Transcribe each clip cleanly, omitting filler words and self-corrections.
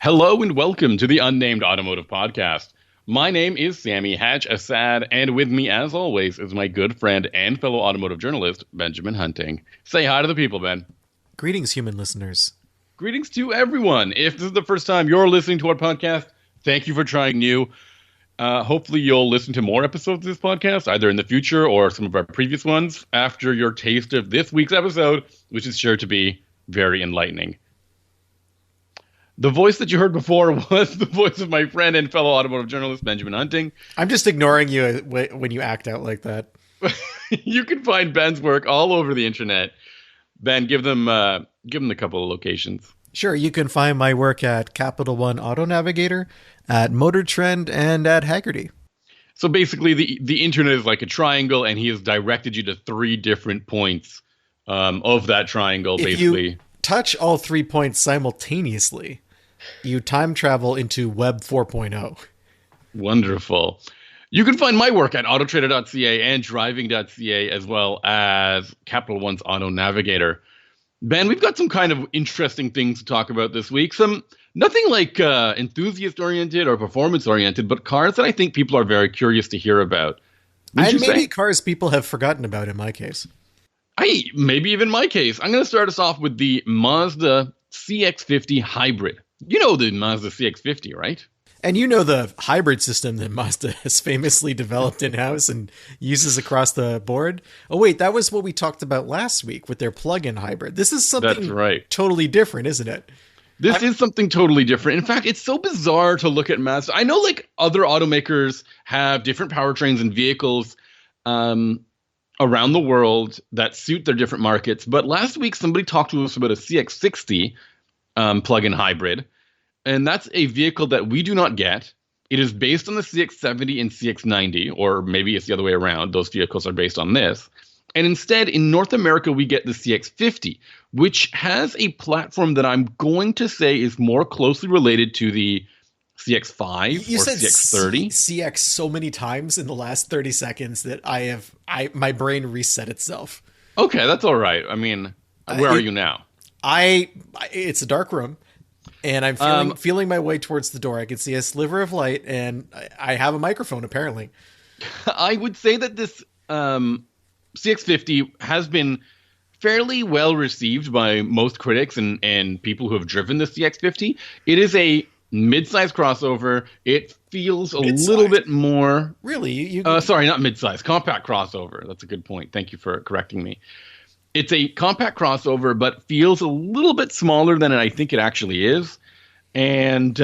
Hello and welcome to the Unnamed Automotive Podcast. My name is Sami Assad, and with me, as always, is my good friend and fellow automotive journalist, Benjamin Hunting. Say hi to the people, Ben. Greetings, human listeners. Greetings to everyone. If this is the first time you're listening to our podcast, thank you for trying new. Hopefully you'll listen to more episodes of this podcast, either in the future or some of our previous ones, after your taste of this week's episode, which is sure to be very enlightening. The voice that you heard before was the voice of my friend and fellow automotive journalist, Benjamin Hunting. I'm just ignoring you when you act out like that. You can find Ben's work all over the internet. Ben, give them a couple of locations. Sure, you can find my work at Capital One Auto Navigator, at Motor Trend, and at Haggerty. So basically, the internet is like a triangle, and he has directed you to three different points of that triangle, basically. If you touch all 3 points simultaneously, you time travel into Web 4.0. Wonderful. You can find my work at autotrader.ca and driving.ca, as well as Capital One's Auto Navigator. Ben, we've got some kind of interesting things to talk about this week. Nothing like enthusiast-oriented or performance-oriented, but cars that I think people are very curious to hear about. And maybe cars people have forgotten about in my case. Maybe even my case. I'm going to start us off with the Mazda CX-50 Hybrid. You know the Mazda CX-50, right? And you know the hybrid system that Mazda has famously developed in-house and uses across the board. Oh, wait, that was what we talked about last week with their plug-in hybrid. This is something totally different, isn't it? This is something totally different. In fact, it's so bizarre to look at Mazda. I know like other automakers have different powertrains and vehicles around the world that suit their different markets. But last week, somebody talked to us about a CX-60 plug-in hybrid. And that's a vehicle that we do not get. It is based on the CX-70 and CX-90, or maybe it's the other way around. Those vehicles are based on this. And instead, in North America, we get the CX-50, which has a platform that I'm going to say is more closely related to the CX-5 you or said CX-30. CX so many times in the last 30 seconds that my brain reset itself. Okay, that's all right. I mean, where are you now? It's a dark room. And I'm feeling my way towards the door. I can see a sliver of light, and I have a microphone, apparently. I would say that this CX-50 has been fairly well received by most critics and people who have driven the CX-50. It is a mid-size crossover. It feels a little bit more... Really? Sorry, not mid-size. Compact crossover. That's a good point. Thank you for correcting me. It's a compact crossover, but feels a little bit smaller than I think it actually is, and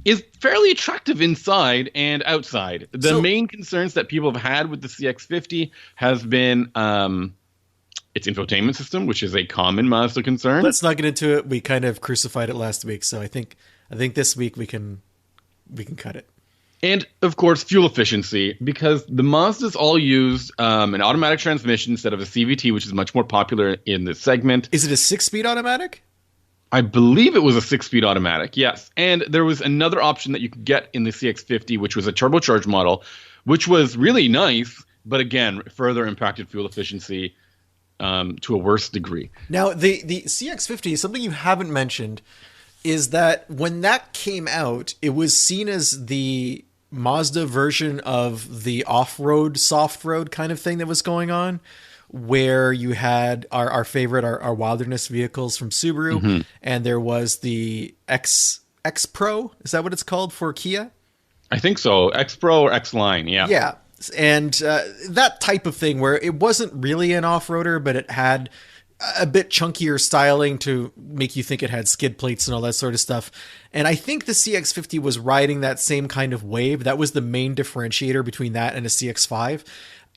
is fairly attractive inside and outside. The main concerns that people have had with the CX-50 has been its infotainment system, which is a common Mazda concern. Let's not get into it. We kind of crucified it last week, so I think this week we can cut it. And, of course, fuel efficiency, because the Mazdas all use an automatic transmission instead of a CVT, which is much more popular in this segment. Is it a 6-speed automatic? I believe it was a 6-speed automatic, yes. And there was another option that you could get in the CX-50, which was a turbocharged model, which was really nice, but again, further impacted fuel efficiency to a worse degree. Now, the CX-50, something you haven't mentioned, is that when that came out, it was seen as the Mazda version of the off-road, soft road kind of thing that was going on, where you had our favorite, our wilderness vehicles from Subaru, and there was the X Pro. Is that what it's called for Kia? I think so. X Pro or X Line, yeah. Yeah, and that type of thing where it wasn't really an off-roader, but it had a bit chunkier styling to make you think it had skid plates and all that sort of stuff. And I think the CX-50 was riding that same kind of wave. That was the main differentiator between that and a CX-5.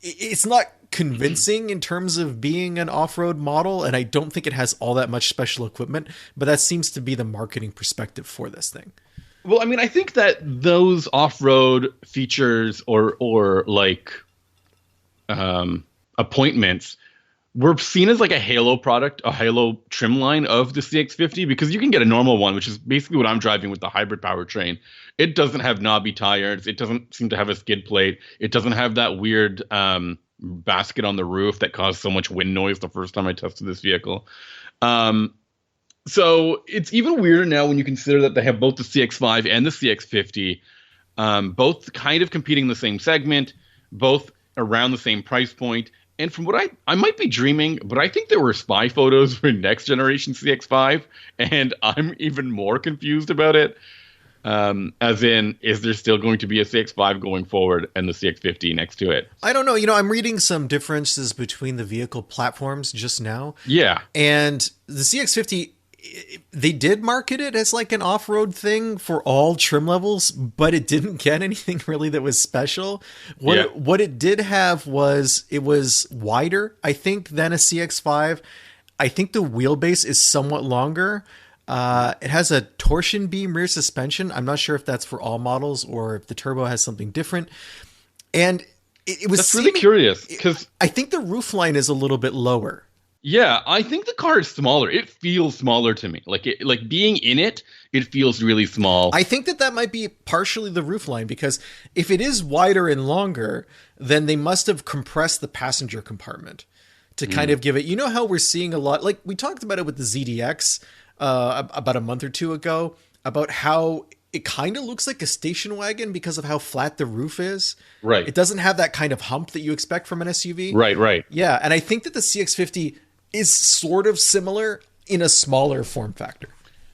It's not convincing in terms of being an off-road model, and I don't think it has all that much special equipment, but that seems to be the marketing perspective for this thing. Well, I mean, I think that those off-road features or like appointments were seen as like a halo product, a halo trim line of the CX-50, because you can get a normal one, which is basically what I'm driving with the hybrid powertrain. It doesn't have knobby tires. It doesn't seem to have a skid plate. It doesn't have that weird basket on the roof that caused so much wind noise the first time I tested this vehicle. So it's even weirder now when you consider that they have both the CX-5 and the CX-50, both kind of competing in the same segment, both around the same price point. And from what I might be dreaming, but I think there were spy photos for next generation CX-5, and I'm even more confused about it. As in, is there still going to be a CX-5 going forward and the CX-50 next to it? I don't know. You know, I'm reading some differences between the vehicle platforms just now. Yeah. And the CX-50, they did market it as like an off-road thing for all trim levels, but it didn't get anything really that was special. What it did have was it was wider, I think, than a CX-5. I think the wheelbase is somewhat longer. It has a torsion beam rear suspension. I'm not sure if that's for all models or if the turbo has something different. And it was That's really curious because I think the roofline is a little bit lower. Yeah, I think the car is smaller. It feels smaller to me. Like being in it, it feels really small. I think that might be partially the roofline, because if it is wider and longer, then they must have compressed the passenger compartment to kind of give it. You know how we're seeing a lot, like we talked about it with the ZDX about a month or two ago, about how it kind of looks like a station wagon because of how flat the roof is. Right. It doesn't have that kind of hump that you expect from an SUV. Right. Yeah, and I think that the CX-50 is sort of similar in a smaller form factor.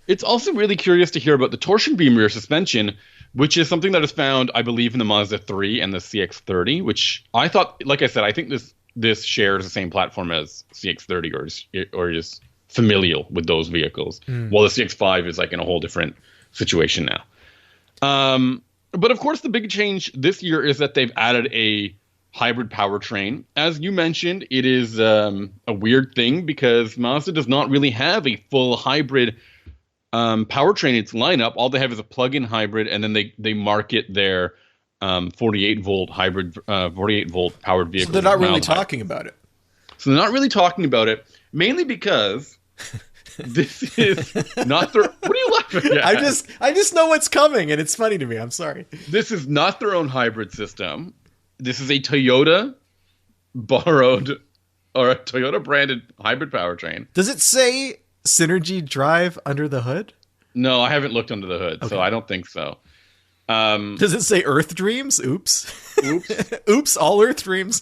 It's also really curious to hear about the torsion beam rear suspension, which is something that is found, I believe, in the Mazda 3 and the CX-30, which I thought, like I said, I think this shares the same platform as CX-30 or is familial with those vehicles, while the CX-5 is like in a whole different situation now. But of course, the big change this year is that they've added a hybrid powertrain. As you mentioned, it is a weird thing because Mazda does not really have a full hybrid powertrain in its lineup. All they have is a plug-in hybrid, and then they market their 48 volt hybrid, 48 volt powered vehicle. So they're not really talking about it. So they're not really talking about it, mainly because this is not their. What are you laughing at? I just know what's coming, and it's funny to me. I'm sorry. This is not their own hybrid system. This is a Toyota borrowed or a Toyota branded hybrid powertrain. Does it say Synergy Drive under the hood? No, I haven't looked under the hood, so I don't think so. Does it say Earth Dreams? Oops. Oops, all Earth Dreams.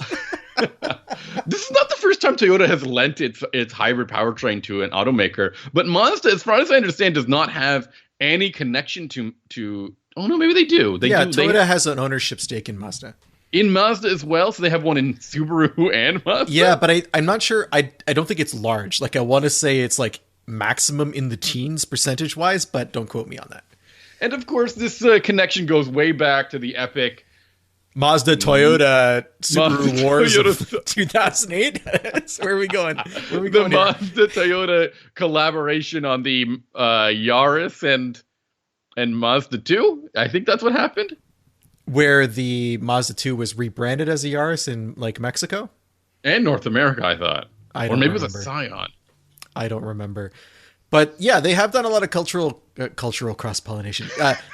This is not the first time Toyota has lent its hybrid powertrain to an automaker, but Mazda, as far as I understand, does not have any connection to oh no, maybe they do. Toyota has an ownership stake in Mazda. In Mazda as well, so they have one in Subaru and Mazda? Yeah, but I'm not sure. I don't think it's large. Like, I want to say it's like maximum in the teens percentage-wise, but don't quote me on that. And of course, this connection goes way back to the epic Mazda Toyota Subaru Wars Toyota of 2008. Where are we going? The Mazda Toyota collaboration on the Yaris and Mazda 2? I think that's what happened. Where the Mazda 2 was rebranded as a Yaris in like Mexico? And North America, I thought. Or maybe it was a Scion. I don't remember. But yeah, they have done a lot of cultural cross-pollination,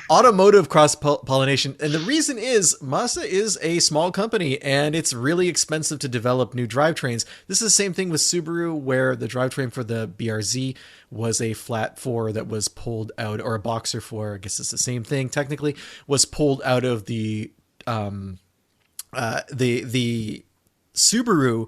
automotive cross-pollination. And the reason is Mazda is a small company and it's really expensive to develop new drivetrains. This is the same thing with Subaru, where the drivetrain for the BRZ was a flat 4 that was pulled out, or a boxer 4, I guess it's the same thing technically, was pulled out of the Subaru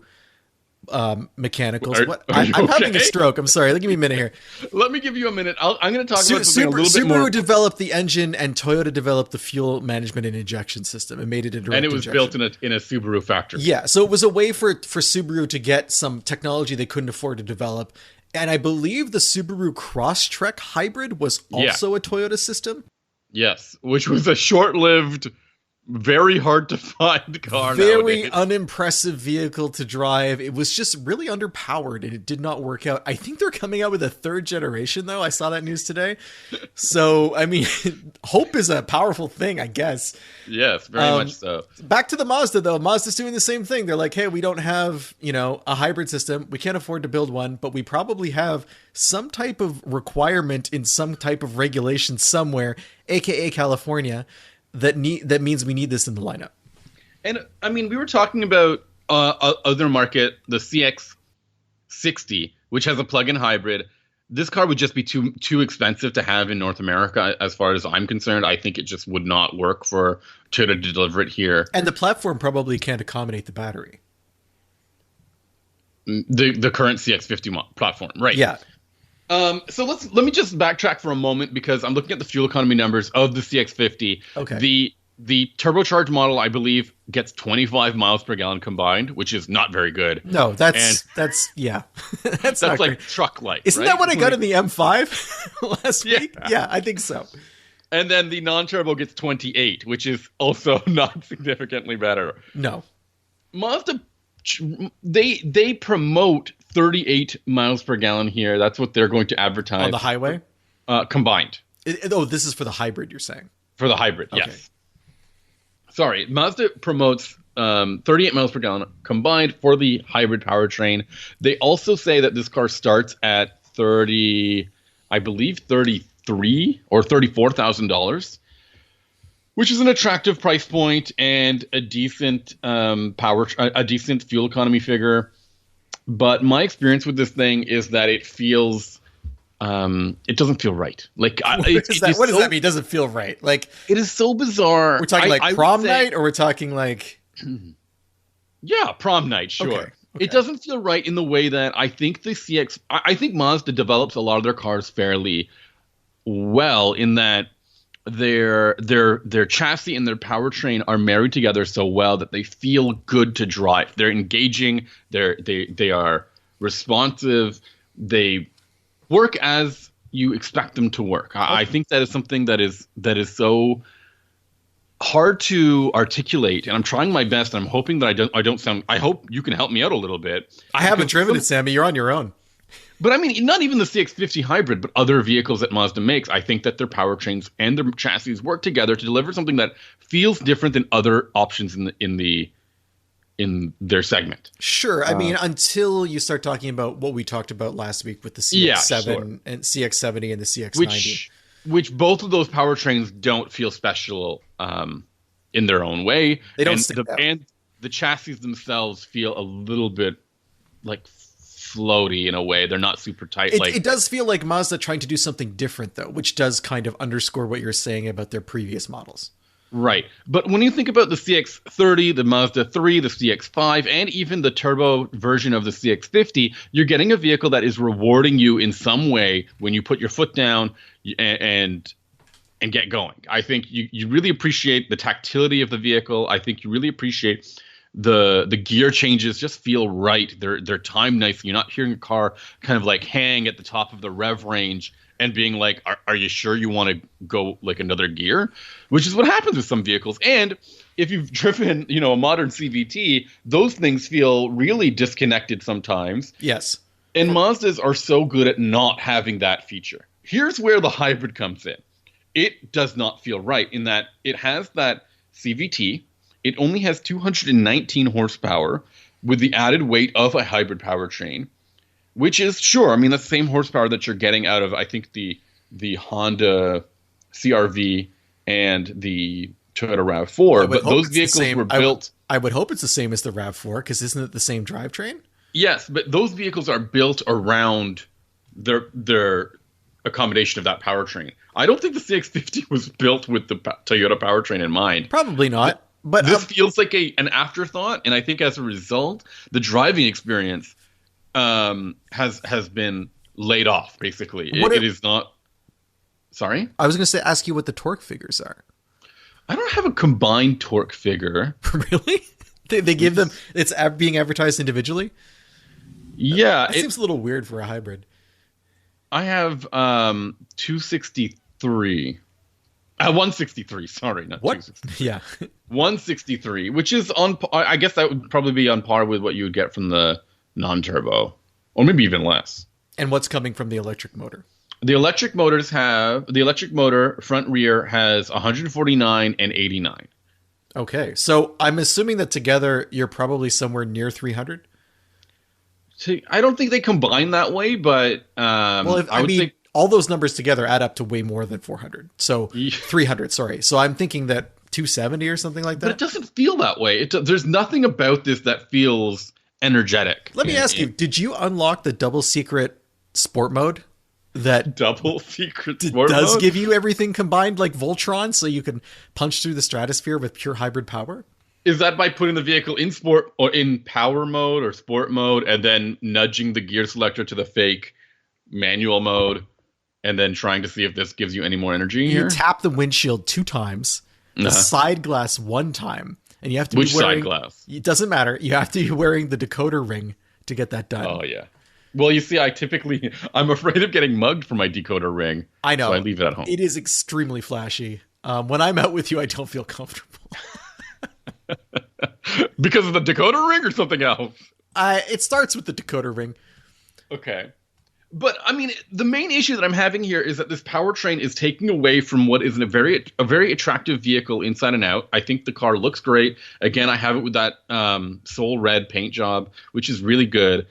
mechanicals. I'm having a stroke. I'm sorry. Give me a minute here. Let me give you a minute. I'm going to talk about something a little bit more. Subaru developed the engine, and Toyota developed the fuel management and injection system, and made it a direct And it was injection. built in a Subaru factory. Yeah, so it was a way for Subaru to get some technology they couldn't afford to develop. And I believe the Subaru Crosstrek Hybrid was also a Toyota system. Yes, which was a short-lived, very hard to find car. Very nowadays. unimpressive vehicle to drive. It was just really underpowered, and it did not work out. I think they're coming out with a 3rd generation, though. I saw that news today. So, I mean, hope is a powerful thing, I guess. Yes, very much so. Back to the Mazda, though. Mazda's doing the same thing. They're like, hey, we don't have, a hybrid system. We can't afford to build one, but we probably have some type of requirement in some type of regulation somewhere, aka California, that means we need this in the lineup. And I mean, we were talking about other market, the CX-60, which has a plug-in hybrid. this car would just be too expensive to have in North America. As far as I'm concerned, I think it just would not work for Toyota to deliver it here. And the platform probably can't accommodate the battery. The current CX-50 platform, right? Yeah. So let me just backtrack for a moment because I'm looking at the fuel economy numbers of the CX-50. Okay. The turbocharged model, I believe, gets 25 miles per gallon combined, which is not very good. No, that's yeah. that's like great. truck-like. Isn't right? that what I got in the M5 last week? Yeah, I think so. And then the non-turbo gets 28, which is also not significantly better. No. Mazda, they promote 38 miles per gallon here. That's what they're going to advertise. On the highway? Combined. This is for the hybrid, you're saying? For the hybrid, okay. Yes. Sorry, Mazda promotes 38 miles per gallon combined for the hybrid powertrain. They also say that this car starts at 33 or $34,000, which is an attractive price point and a decent a decent fuel economy figure. But my experience with this thing is that it feels it doesn't feel right. Like what does that mean? It doesn't feel right. Like it is so bizarre. We're talking prom night, or we're talking like yeah, prom night. Sure. Okay. It doesn't feel right in the way that I think the CX. I think Mazda develops a lot of their cars fairly well in that their chassis and their powertrain are married together so well that they feel good to drive. They're engaging. They are responsive. They work as you expect them to work. I think that is something that is so hard to articulate, and I'm trying my best. And I'm hoping that I don't sound. I hope you can help me out a little bit. I haven't driven it, Sammy. You're on your own. But I mean, not even the CX-50 Hybrid, but other vehicles that Mazda makes. I think that their powertrains and their chassis work together to deliver something that feels different than other options in their segment. Sure. I mean, until you start talking about what we talked about last week with the CX-7 and CX-70 and the CX-90. Which both of those powertrains don't feel special in their own way. They don't and the chassis themselves feel a little bit like floaty in a way. They're not super tight. It does feel like Mazda trying to do something different, though, which does kind of underscore what you're saying about their previous models. Right. But when you think about the CX-30, the Mazda 3, the CX-5, and even the turbo version of the CX-50, you're getting a vehicle that is rewarding you in some way when you put your foot down and get going. I think you really appreciate the tactility of the vehicle. I think you really appreciate the gear changes just feel right. They're timed nice. You're not hearing a car kind of like hang at the top of the rev range and being like, are you sure you want to go like another gear? Which is what happens with some vehicles. And if you've driven, a modern CVT, those things feel really disconnected sometimes. Yes. And Mazdas are so good at not having that feature. Here's where the hybrid comes in. It does not feel right in that it has that CVT. It only has 219 horsepower with the added weight of a hybrid powertrain. Which is, sure, I mean, that's the same horsepower that you're getting out of, I think, the Honda CR-V and the Toyota RAV4. But those vehicles were built... I would hope it's the same as the RAV4, because isn't it the same drivetrain? Yes, but those vehicles are built around their accommodation of that powertrain. I don't think the CX-50 was built with the Toyota powertrain in mind. Probably not. But this feels like an afterthought, and I think as a result, the driving experience... has been laid off, basically. It is not... Sorry? I was going to ask you what the torque figures are. I don't have a combined torque figure. Really? They give them... It's being advertised individually? Yeah. That seems a little weird for a hybrid. I have 263. 163, sorry, not what? 263. Yeah. 163, which is on... I guess that would probably be on par with what you would get from the non-turbo, or maybe even less. And what's coming from the electric motor? The electric motor front rear has 149 and 89. Okay, so I'm assuming that together you're probably somewhere near 300. I don't think they combine that way, but I mean, all those numbers together add up to way more than 400. So 300, sorry. So I'm thinking that 270 or something like that. But it doesn't feel that way. There's nothing about this that feels energetic. Let me ask you, did you unlock the double secret sport mode? that double secret sport does mode? give you everything combined like Voltron, so you can punch through the stratosphere with pure hybrid power? Is that by putting the vehicle in sport or in power mode or sport mode and then nudging the gear selector to the fake manual mode and then trying to see if this gives you any more energy here? You tap the windshield 2 times, the side glass 1 time, and you have to Which be wearing... side glass? It doesn't matter. You have to be wearing the decoder ring to get that done. Oh, yeah. Well, you see, I'm afraid of getting mugged for my decoder ring. I know. So I leave it at home. It is extremely flashy. When I'm out with you, I don't feel comfortable. Because of the decoder ring or something else? It starts with the decoder ring. Okay. But, I mean, the main issue that I'm having here is that this powertrain is taking away from what is a very attractive vehicle inside and out. I think the car looks great. Again, I have it with that Soul Red paint job, which is really good.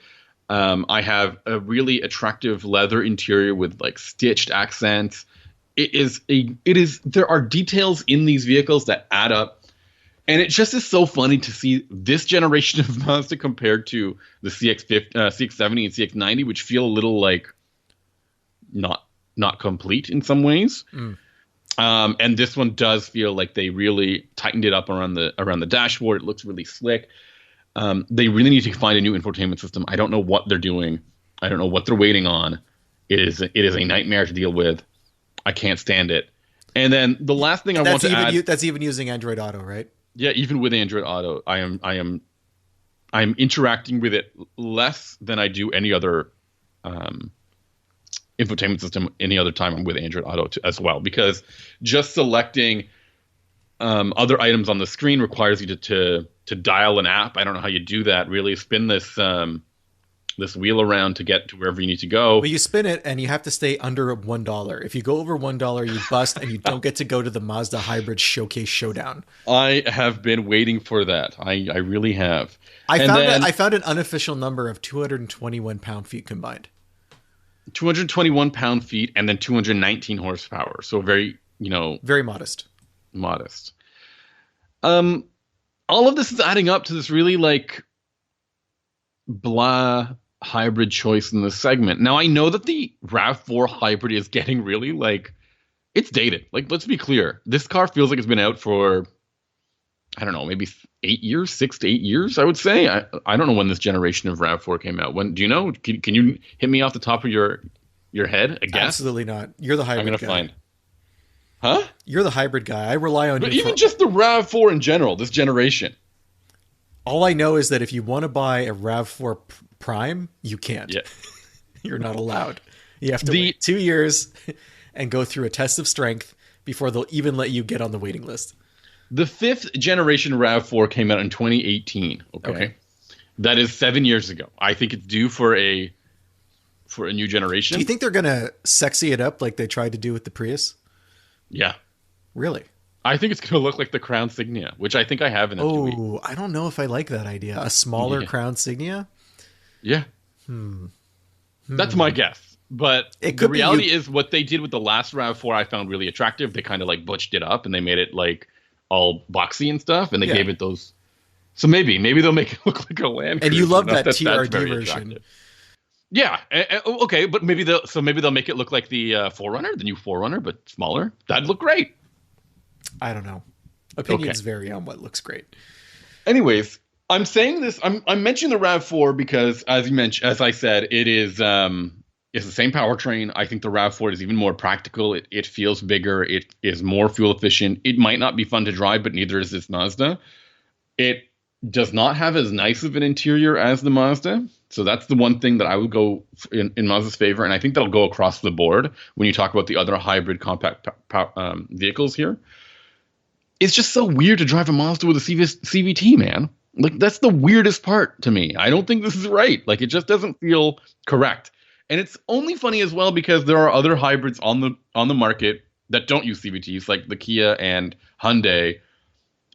I have a really attractive leather interior with like stitched accents. There are details in these vehicles that add up. And it just is so funny to see this generation of Mazda compared to the CX-50, CX-70 and CX-90, which feel a little like not complete in some ways. And this one does feel like they really tightened it up around the dashboard. It looks really slick. They really need to find a new infotainment system. I don't know what they're doing. I don't know what they're waiting on. It is a nightmare to deal with. I can't stand it. And then the last thing I want to add... That's even using Android Auto, right? Yeah, even with Android Auto, I'm interacting with it less than I do any other infotainment system any other time I'm with Android Auto as well. Because just selecting other items on the screen requires you to dial an app. I don't know how you do that, really. Spin this wheel around to get to wherever you need to go. Well, you spin it and you have to stay under $1. If you go over $1, you bust and you don't get to go to the Mazda Hybrid Showcase Showdown. I have been waiting for that. I really have. I found an unofficial number of 221 pound-feet combined. 221 pound-feet and then 219 horsepower. So very modest. Modest. All of this is adding up to this really like blah hybrid choice in this segment. Now, I know that the RAV4 hybrid is getting really like, it's dated. Like, let's be clear. This car feels like it's been out for, I don't know, maybe 8 years, 6 to 8 years, I would say. I don't know when this generation of RAV4 came out. When do you know? Can you hit me off the top of your head? I guess. Absolutely not. You're the hybrid guy. I'm gonna find. Huh? You're the hybrid guy. I rely on you. But even just the RAV4 in general, this generation. All I know is that if you want to buy a RAV4 Prime, you can't. Yeah. You're not allowed. You have to wait 2 years and go through a test of strength before they'll even let you get on the waiting list. The 5th generation RAV4 came out in 2018. Okay. That is 7 years ago. I think it's due for a new generation. Do you think they're going to sexy it up like they tried to do with the Prius? Yeah. Really? I think it's going to look like the Crown Signia, which I think I have in FTW. Oh, I don't know if I like that idea. A smaller Crown Signia? Yeah. That's my guess. But the reality is what they did with the last RAV4 I found really attractive. They kind of like butched it up and they made it like all boxy and stuff. And they gave it those. So maybe they'll make it look like a Land Cruiser. And you love that TRD version. Yeah. Okay. But maybe they'll make it look like the 4Runner, the new 4Runner, but smaller. That'd look great. I don't know. Opinions vary on what looks great. Anyways, I'm saying this. I'm mentioning the RAV4 because, as I said, it is it's the same powertrain. I think the RAV4 is even more practical. It feels bigger. It is more fuel efficient. It might not be fun to drive, but neither is this Mazda. It does not have as nice of an interior as the Mazda. So that's the one thing that I would go in Mazda's favor. And I think that'll go across the board when you talk about the other hybrid compact vehicles here. It's just so weird to drive a Mazda with a CVT, man. Like, that's the weirdest part to me. I don't think this is right. Like, it just doesn't feel correct. And it's only funny as well because there are other hybrids on the market that don't use CVTs, like the Kia and Hyundai,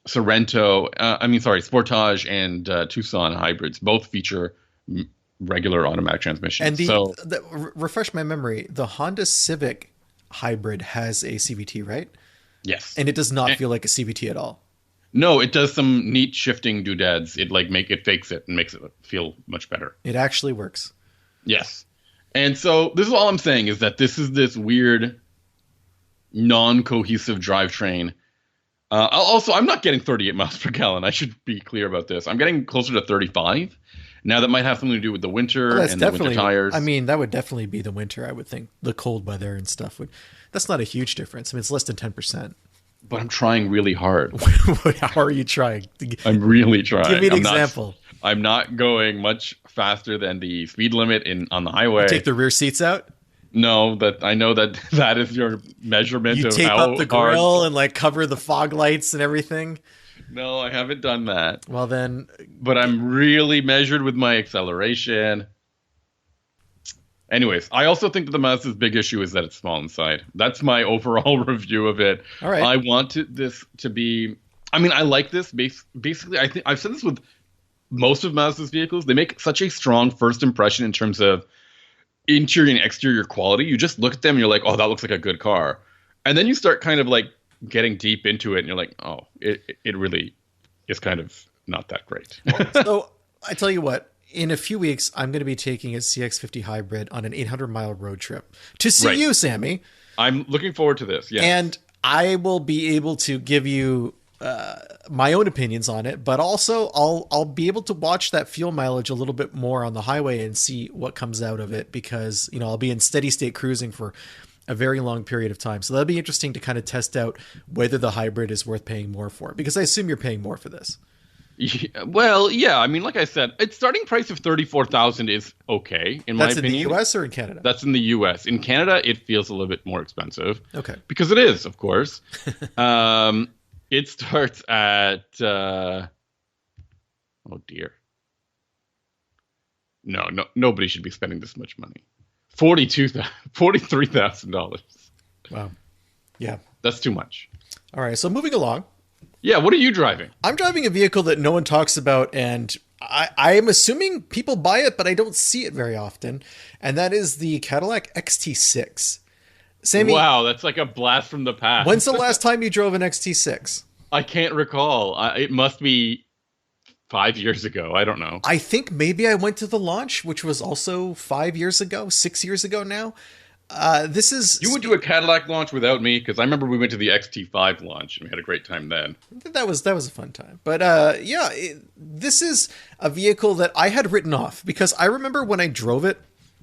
Sorento, Sportage and Tucson hybrids. Both feature regular automatic transmission. And refresh my memory, the Honda Civic hybrid has a CVT, right? Yes. And it does not feel like a CVT at all. No, it does some neat shifting doodads. It fakes it and makes it feel much better. It actually works. Yes. And so this is all I'm saying is that this is this weird, non-cohesive drivetrain. Also, I'm not getting 38 miles per gallon. I should be clear about this. I'm getting closer to 35. Now that might have something to do with the winter and the winter tires. I mean, that would definitely be the winter, I would think. The cold weather and stuff would. That's not a huge difference. I mean, it's less than 10%. But I'm trying really hard. How are you trying? I'm really trying. Give me an example. I'm not going much faster than the speed limit on the highway. You take the rear seats out? No, I know that is your measurement you of tape how up the hard. grill and like cover the fog lights and everything. No, I haven't done that. Well then, but I'm really measured with my acceleration. Anyways, I also think that the Mazda's big issue is that it's small inside. That's my overall review of it. All right. I want this to be. I mean, I like this. Basically, I think I've said this with most of Mazda's vehicles. They make such a strong first impression in terms of interior and exterior quality. You just look at them and you're like, oh, that looks like a good car. And then you start kind of like getting deep into it and you're like, oh, it really is kind of not that great. So I tell you what, in a few weeks, I'm going to be taking a CX-50 Hybrid on an 800-mile road trip to see you, Sammy. I'm looking forward to this. Yeah. And I will be able to give you my own opinions on it, but also I'll be able to watch that fuel mileage a little bit more on the highway and see what comes out of it because, you know, I'll be in steady state cruising for a very long period of time. So that'll be interesting to kind of test out whether the hybrid is worth paying more for, because I assume you're paying more for this. Yeah, well, yeah. I mean, like I said, its starting price of $34,000 is okay in my opinion. That's in the US or in Canada? That's in the US. In Canada, it feels a little bit more expensive. Okay. Because it is, of course. It starts at oh dear. No, nobody should be spending this much money. $43,000. Wow. Yeah. That's too much. All right. So moving along. Yeah, what are you driving? I'm driving a vehicle that no one talks about, and I am assuming people buy it, but I don't see it very often, and that is the Cadillac XT6. Sammy, wow, that's like a blast from the past. When's the last time you drove an XT6? I can't recall. It must be 5 years ago. I don't know. I think maybe I went to the launch, which was also 5 years ago, 6 years ago now. You went to a Cadillac launch without me, because I remember we went to the XT5 launch and we had a great time then. That was a fun time. But this is a vehicle that I had written off because I remember when I drove it,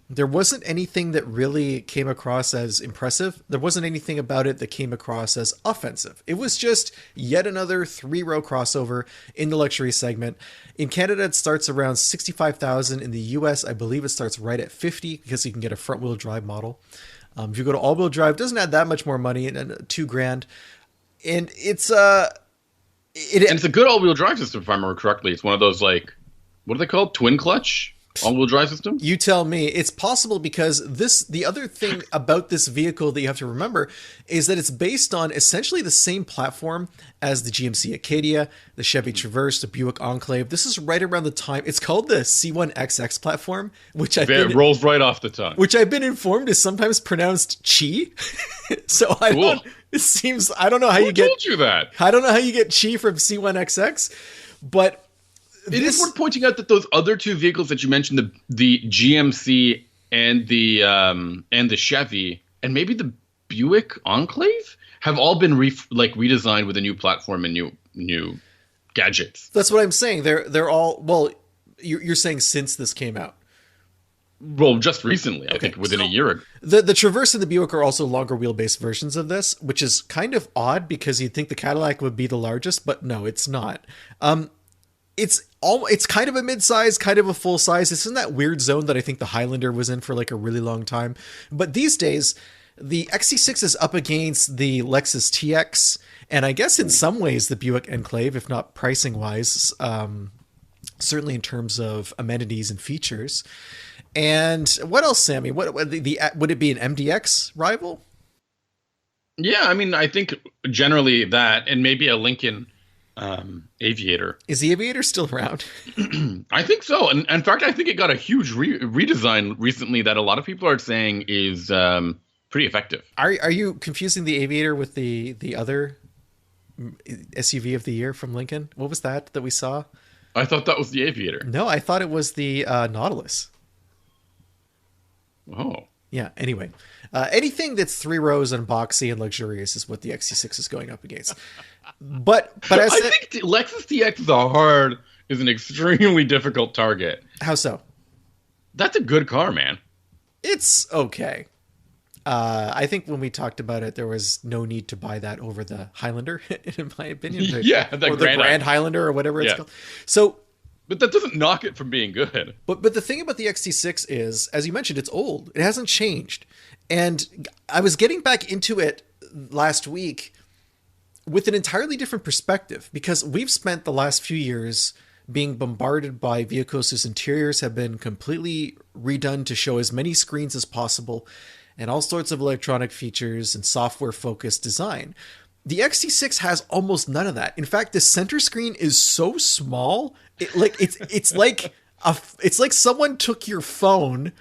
there wasn't anything that really came across as impressive. There wasn't anything about it that came across as offensive. It was just yet another 3-row crossover in the luxury segment. In Canada, it starts around $65,000. In the US, I believe it starts right at $50,000 because you can get a front-wheel drive model. If you go to all-wheel drive, it doesn't add that much more money, and $2,000. And it's it's a good all-wheel drive system, if I remember correctly. It's one of those, like, what are they called? Twin clutch? All-wheel drive system? You tell me. It's possible because the other thing about this vehicle that you have to remember is that it's based on essentially the same platform as the GMC Acadia, the Chevy Traverse, the Buick Enclave. This is right around the time. It's called the C1XX platform, which it rolls right off the tongue. Which I've been informed is sometimes pronounced Chi. So I don't know how Who told you that? I don't know how you get Chi from C1XX, but it is worth pointing out that those other two vehicles that you mentioned, the GMC and the Chevy, and maybe the Buick Enclave, have all been redesigned with a new platform and new gadgets. That's what I'm saying. They're all, well, you're saying since this came out. Well, just recently, I think within a year ago. The Traverse and the Buick are also longer wheelbase versions of this, which is kind of odd because you'd think the Cadillac would be the largest, but no, it's not. It's kind of a mid-size, kind of a full size. It's in that weird zone that I think the Highlander was in for like a really long time. But these days, the XT6 is up against the Lexus TX, and I guess in some ways the Buick Enclave, if not pricing-wise, certainly in terms of amenities and features. And what else, Sammy? Would it be an MDX rival? Yeah, I mean, I think generally that, and maybe a Lincoln Aviator. Is the Aviator still around? I think so. And in fact, I think it got a huge redesign recently that a lot of people are saying is pretty effective. Are you confusing the Aviator with the other SUV of the year from Lincoln? What was that we saw? I thought that was the Aviator. No, I thought it was the Nautilus. Oh. Yeah. Anyway, anything that's 3 rows and boxy and luxurious is what the XT6 is going up against. But as I think Lexus TX is an extremely difficult target. How so? That's a good car, man. It's okay. I think when we talked about it, there was no need to buy that over the Highlander, in my opinion. Yeah, the Grand Highlander or whatever it's called. So, but that doesn't knock it from being good. But the thing about the XT6 is, as you mentioned, it's old. It hasn't changed. And I was getting back into it last week with an entirely different perspective, because we've spent the last few years being bombarded by vehicles whose interiors have been completely redone to show as many screens as possible and all sorts of electronic features and software-focused design. The XT6 has almost none of that. In fact, the center screen is so small, it's like someone took your phone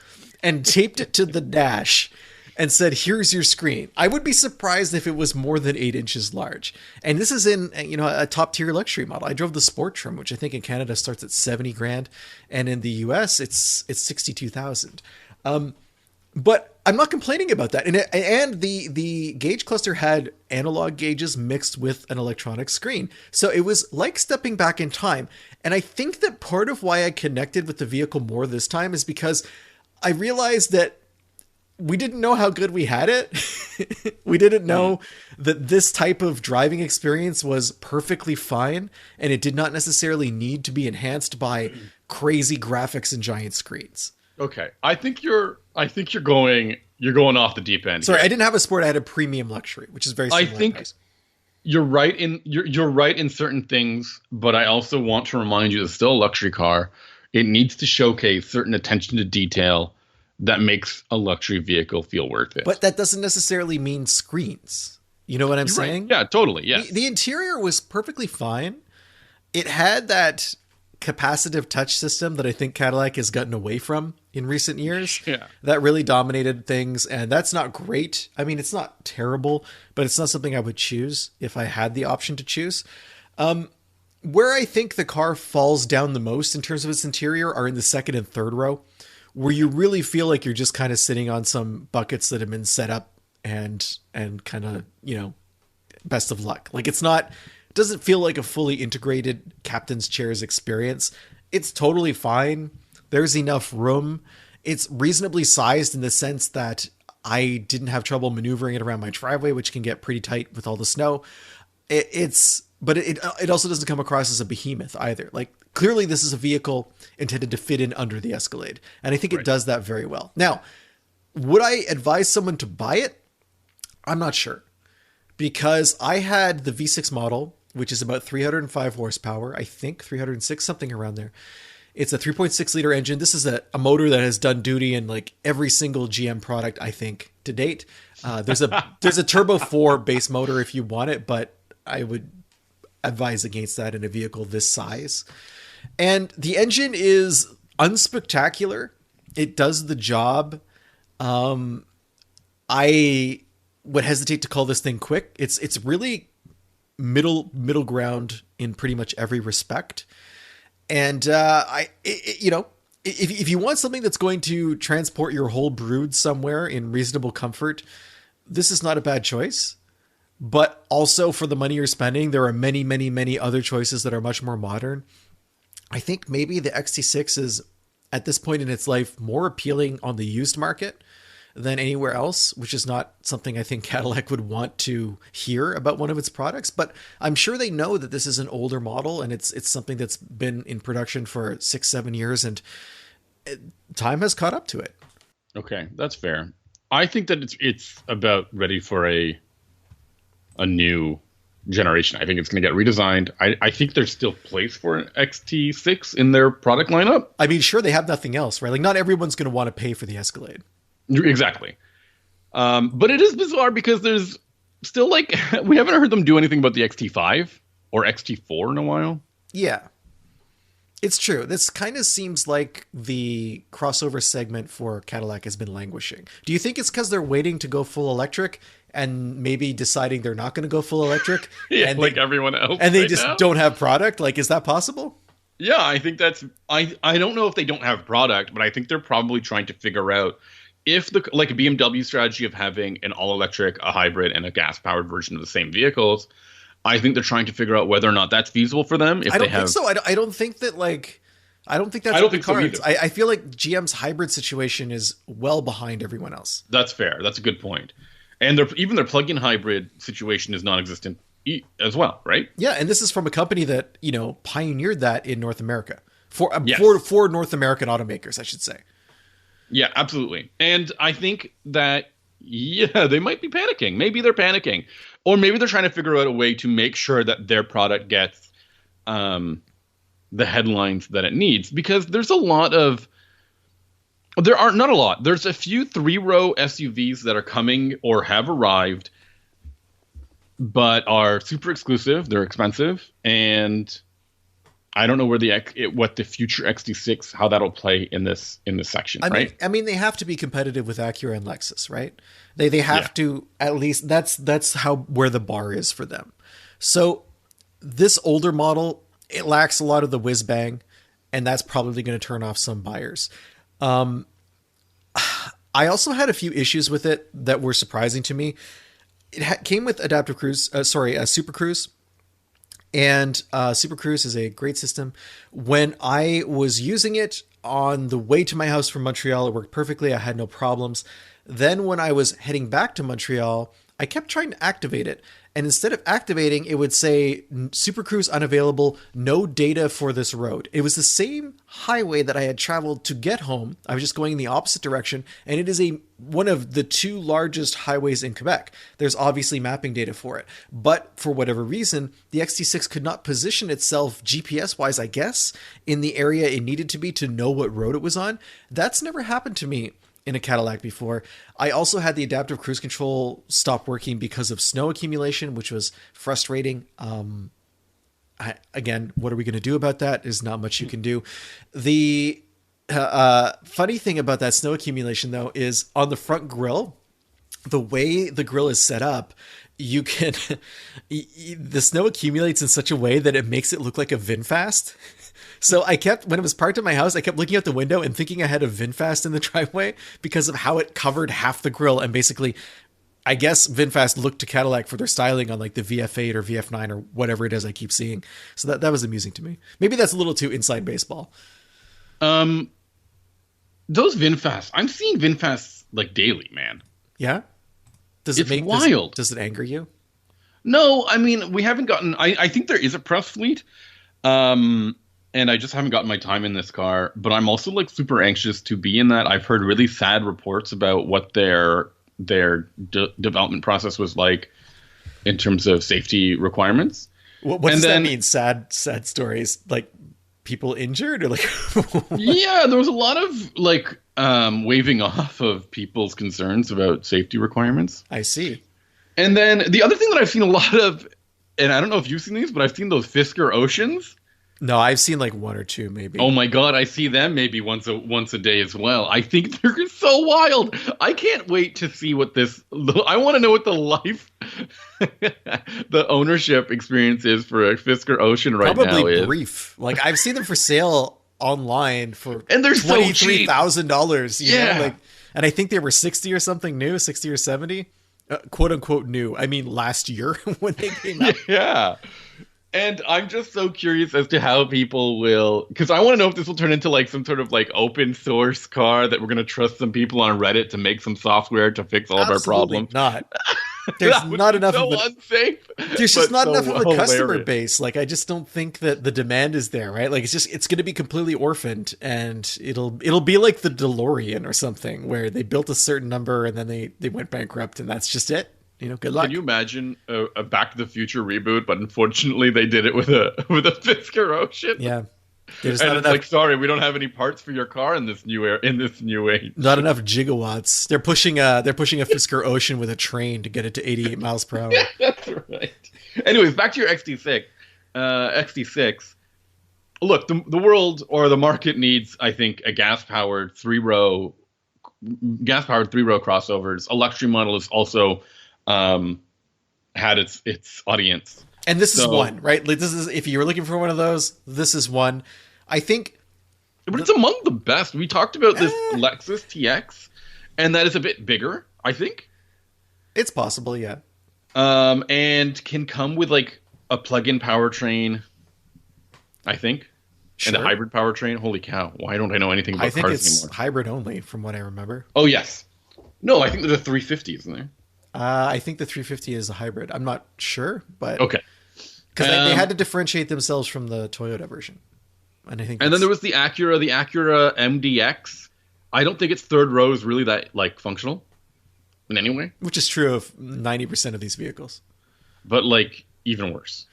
and taped it to the dash and said, "Here's your screen." I would be surprised if it was more than 8 inches large. And this is in, a top tier luxury model. I drove the Sport Trim, which I think in Canada starts at 70 grand, and in the US it's 62,000. But I'm not complaining about that. And the gauge cluster had analog gauges mixed with an electronic screen. So it was like stepping back in time. And I think that part of why I connected with the vehicle more this time is because I realized that we didn't know how good we had it. We didn't know that this type of driving experience was perfectly fine, and it did not necessarily need to be enhanced by crazy graphics and giant screens. Okay, I think you're going off the deep end. Sorry, here. I didn't have a Sport. I had a premium luxury, which is very similar. I think you're right in certain things, but I also want to remind you it's still a luxury car. It needs to showcase certain attention to detail that makes a luxury vehicle feel worth it. But that doesn't necessarily mean screens. You know what I'm saying? Right. Yeah, totally. Yeah. The interior was perfectly fine. It had that capacitive touch system that I think Cadillac has gotten away from in recent years. Yeah. That really dominated things, and that's not great. I mean, it's not terrible, but it's not something I would choose if I had the option to choose. Where I think the car falls down the most in terms of its interior are in the second and third row, where you really feel like you're just kind of sitting on some buckets that have been set up and kind of, best of luck. Like doesn't feel like a fully integrated captain's chairs experience. It's totally fine. There's enough room. It's reasonably sized in the sense that I didn't have trouble maneuvering it around my driveway, which can get pretty tight with all the snow. But it also doesn't come across as a behemoth either. Like, clearly this is a vehicle intended to fit in under the Escalade. And I think it does that very well. Now, would I advise someone to buy it? I'm not sure. Because I had the V6 model, which is about 305 horsepower, I think 306, something around there. It's a 3.6 liter engine. This is a motor that has done duty in like every single GM product, I think, to date. There's a Turbo 4 base motor if you want it, but I would advise against that in a vehicle this size. And the engine is unspectacular. It does the job. I would hesitate to call this thing quick. It's really middle ground in pretty much every respect. And if you want something that's going to transport your whole brood somewhere in reasonable comfort, this is not a bad choice. But also, for the money you're spending, there are many, many, many other choices that are much more modern. I think maybe the XT6 is, at this point in its life, more appealing on the used market than anywhere else, which is not something I think Cadillac would want to hear about one of its products. But I'm sure they know that this is an older model, and it's something that's been in production for 6-7 years, and time has caught up to it. Okay, that's fair. I think that it's about ready for a new generation. I think it's going to get redesigned. I think there's still place for an XT6 in their product lineup. I mean, sure, they have nothing else, right? Like, not everyone's going to want to pay for the Escalade. Exactly. But it is bizarre because there's still, like, we haven't heard them do anything about the XT5 or XT4 in a while. Yeah. It's true. This kind of seems like the crossover segment for Cadillac has been languishing. Do you think it's because they're waiting to go full electric and maybe deciding they're not going to go full electric? Yeah, and like everyone else. And they just don't have product? Like, is that possible? Yeah, I think that's... I don't know if they don't have product, but I think they're probably trying to figure out if the like a BMW strategy of having an all electric, a hybrid, and a gas powered version of the same vehicles, I think they're trying to figure out whether or not that's feasible for them. If I don't they have, think so. I don't think that like. I don't think that's I don't think so cards. either. I feel like GM's hybrid situation is well behind everyone else. That's fair. That's a good point. And even their plug-in hybrid situation is non-existent as well, right? Yeah, and this is from a company that pioneered that in North America for North American automakers, I should say. Yeah, absolutely. And I think that they might be panicking. Maybe they're panicking, or maybe they're trying to figure out a way to make sure that their product gets the headlines that it needs, because there's not a lot. There's a few 3-row SUVs that are coming or have arrived, but are super exclusive. They're expensive, and I don't know what the future XT6, how that'll play in this section. I mean, they have to be competitive with Acura and Lexus, right? They have to, at least that's where the bar is for them. So this older model, it lacks a lot of the whiz bang, and that's probably going to turn off some buyers. I also had a few issues with it that were surprising to me. It came with adaptive cruise, Super Cruise. And Super Cruise is a great system. When I was using it on the way to my house from Montreal, it worked perfectly. I had no problems. Then when I was heading back to Montreal, I kept trying to activate it. And instead of activating, it would say Super Cruise unavailable, no data for this road. It was the same highway that I had traveled to get home. I was just going in the opposite direction. And it is one of the 2 largest highways in Quebec. There's obviously mapping data for it. But for whatever reason, the XT6 could not position itself GPS-wise, I guess, in the area it needed to be to know what road it was on. That's never happened to me in a Cadillac before. I also had the adaptive cruise control stop working because of snow accumulation, which was frustrating. Again, what are we going to do about that? There's not much you can do. The funny thing about that snow accumulation, though, is on the front grille, the way the grille is set up, you can the snow accumulates in such a way that it makes it look like a VinFast. So when it was parked at my house, I kept looking out the window and thinking I had a VinFast in the driveway because of how it covered half the grille. And basically, I guess VinFast looked to Cadillac for their styling on like the VF8 or VF9 or whatever it is I keep seeing. So that was amusing to me. Maybe that's a little too inside baseball. Those VinFasts, I'm seeing VinFasts like daily, man. Yeah? It's wild. Does it anger you? No, I mean, we haven't gotten, I think there is a press fleet. And I just haven't gotten my time in this car, but I'm also like super anxious to be in that. I've heard really sad reports about what their development process was like in terms of safety requirements. What does that mean? Sad stories, like people injured, or like? Yeah, there was a lot of like waving off of people's concerns about safety requirements. I see. And then the other thing that I've seen a lot of, and I don't know if you've seen these, but I've seen those Fisker Oceans. No, I've seen like 1 or 2 maybe. Oh my God, I see them maybe once a day as well. I think they're so wild. I can't wait to see what I want to know what the ownership experience is for a Fisker Ocean right now. Probably brief. Like I've seen them for sale online for and they're $23,000. Yeah. And I think they were 60 or something new, 60 or 70, quote unquote new. I mean, last year when they came out. Yeah. And I'm just so curious as to how people will, because I want to know if this will turn into like some sort of like open source car that we're going to trust some people on Reddit to make some software to fix all of our problems. Not. There's not enough of unsafe. There's just not enough of a customer base. Like I just don't think that the demand is there, right? Like it's going to be completely orphaned, and it'll be like the DeLorean or something where they built a certain number and then they went bankrupt and that's just it. Good luck. Can you imagine a Back to the Future reboot? But unfortunately, they did it with a Fisker Ocean. Yeah, and it's like, sorry, we don't have any parts for your car in this new age. Not enough gigawatts. They're pushing a Fisker Ocean with a train to get it to 88 miles per hour. Yeah, that's right. Anyways, back to your XT6. XT6. Look, the world or the market needs, I think, a gas-powered 3-row crossovers. A luxury model is also had its audience, and this is one, right? Like this is, if you were looking for one of those, this is one. I think, but it's among the best. We talked about this Lexus TX and that is a bit bigger, I think. It's possible, yeah. And can come with like a plug-in powertrain, I think. Sure. And a hybrid powertrain. Holy cow. Why don't I know anything about I think cars it's anymore? hybrid only, from what I remember. Oh, yes. No, I think there's a 350, isn't there? I think the 350 is a hybrid. I'm not sure, but Okay. Because they had to differentiate themselves from the Toyota version. And I think And then there was the Acura MDX. I don't think its third row is really that like functional in any way. Which is true of 90% of these vehicles. But like even worse.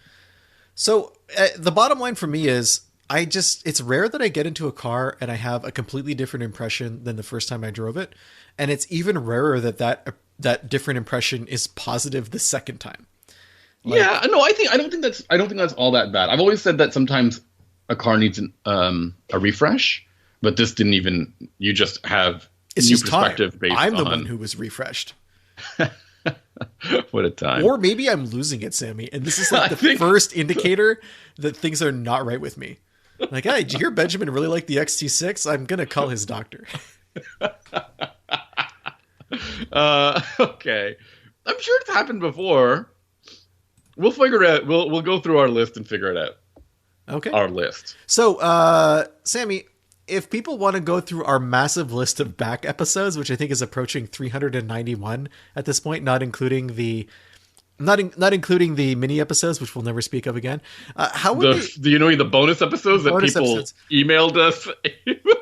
So the bottom line for me is it's rare that I get into a car and I have a completely different impression than the first time I drove it. And it's even rarer that different impression is positive the second time. Like, yeah, no, I don't think that's all that bad. I've always said that sometimes a car needs a refresh, but this didn't even. You just have it's new just perspective time. based I'm the on one who was refreshed. What a time. Or maybe I'm losing it, Sammy, and this is like the first indicator that things are not right with me. Like, hey, did you hear Benjamin really like the XT6? I'm gonna call his doctor. Okay, I'm sure it's happened before. We'll figure it out. We'll go through our list and figure it out. Okay. Our list. So, Sammy, if people want to go through our massive list of back episodes, which I think is approaching 391 at this point, not including the mini episodes, which we'll never speak of again. How would do you know the bonus episodes that people episodes. Emailed us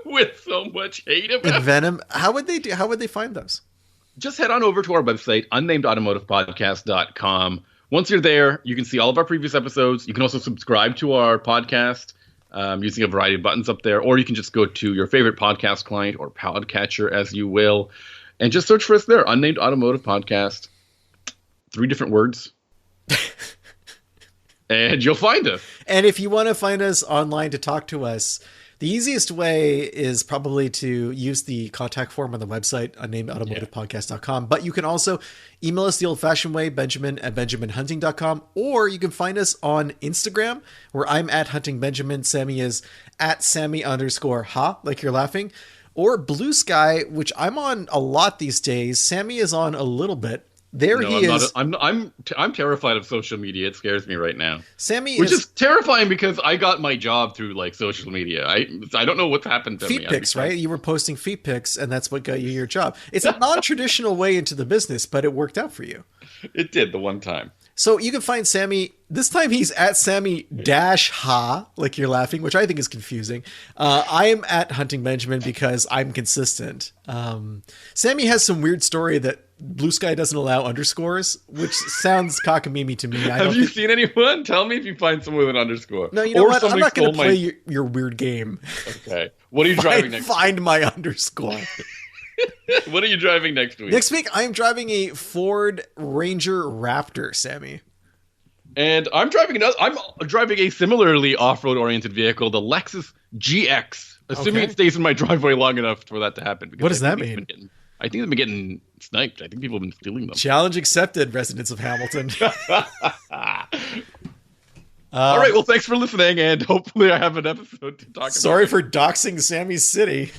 with so much hate about? And Venom. How would they find those? Just head on over to our website, unnamedautomotivepodcast.com. Once you're there, you can see all of our previous episodes. You can also subscribe to our podcast using a variety of buttons up there, or you can just go to your favorite podcast client or podcatcher, as you will, and just search for us there, Unnamed Automotive Podcast. 3 different words. And you'll find us. And if you want to find us online to talk to us, the easiest way is probably to use the contact form on the website, unnamedautomotivepodcast.com. But you can also email us the old-fashioned way, benjamin@benjaminhunting.com. Or you can find us on Instagram, where I'm at huntingbenjamin. Sammy is at Sammy_ha, like you're laughing. Or Blue Sky, which I'm on a lot these days. Sammy is on a little bit. I'm terrified of social media. It scares me right now. Which is terrifying because I got my job through like social media. I don't know what's happened to me. Feet pics, right? You were posting feet pics, and that's what got you your job. It's a non-traditional way into the business, but it worked out for you. It did the one time. So you can find Sammy. This time he's at Sammy-ha, like you're laughing, which I think is confusing. I am at Hunting Benjamin because I'm consistent. Sammy has some weird story that Blue Sky doesn't allow underscores, which sounds cockamamie to me. Have you seen anyone? Tell me if you find someone with an underscore. No, you know what? I'm not going to play your weird game. Okay. What are you driving next week? Find my underscore. What are you driving next week? Next week, I'm driving a Ford Ranger Raptor, Sammy. And I'm driving a similarly off-road oriented vehicle, the Lexus GX, assuming it stays in my driveway long enough for that to happen. What does that mean? I think they've been getting sniped. I think people have been stealing them. Challenge accepted, residents of Hamilton. All right, well, thanks for listening, and hopefully I have an episode to talk about. Sorry for doxing Sammy's city,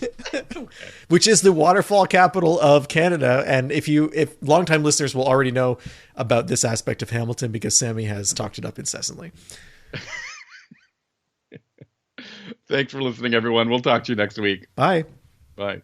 which is the waterfall capital of Canada. And if longtime listeners will already know about this aspect of Hamilton because Sammy has talked it up incessantly. Thanks for listening, everyone. We'll talk to you next week. Bye. Bye.